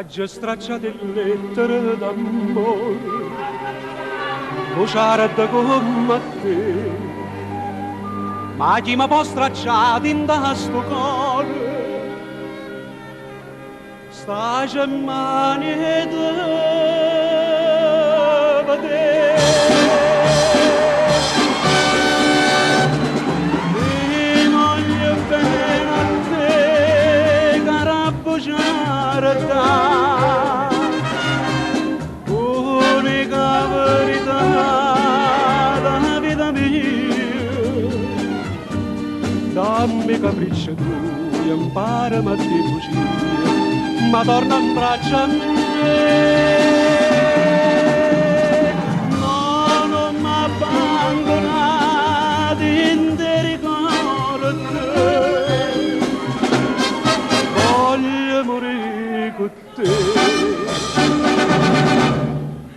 già stracciate lettere d'amore, bruciare come te, ma chi mi può stracciare in questo cuore? Sta germania di vedere. E voglio bene a te, cara bugiarda, unica verità della vita mia. Dammi capriccio tu, imparami a te bugie, ma torna in braccio a me. No, non mi abbandonare in te ricordo te. Voglio morire con te.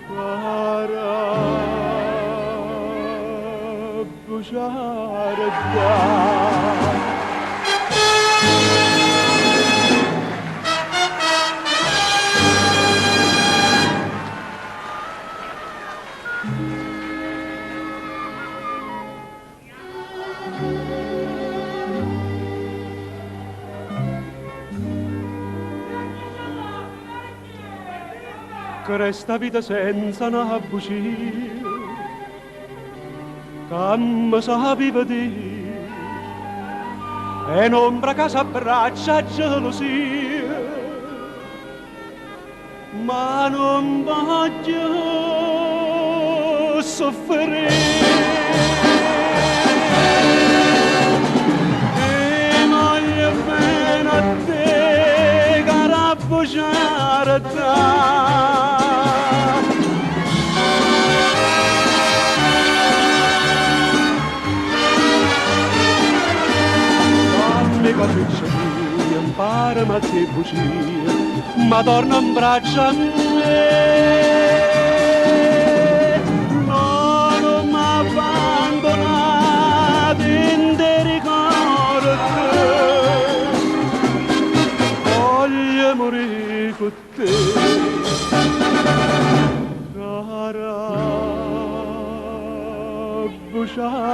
Cara bugiarda. Che resta vita senza una bugia, che mi sa viva di, e un'ombra che s'abbraccia gelosia, ma non voglio soffrire. E voglio bene a te, cara bugiarda. Capriccio mio, imparami a te bugie, ma torna in braccio a me. No, non mi abbandonare in te ricordo te. Voglio morire con te, cara bugiarda.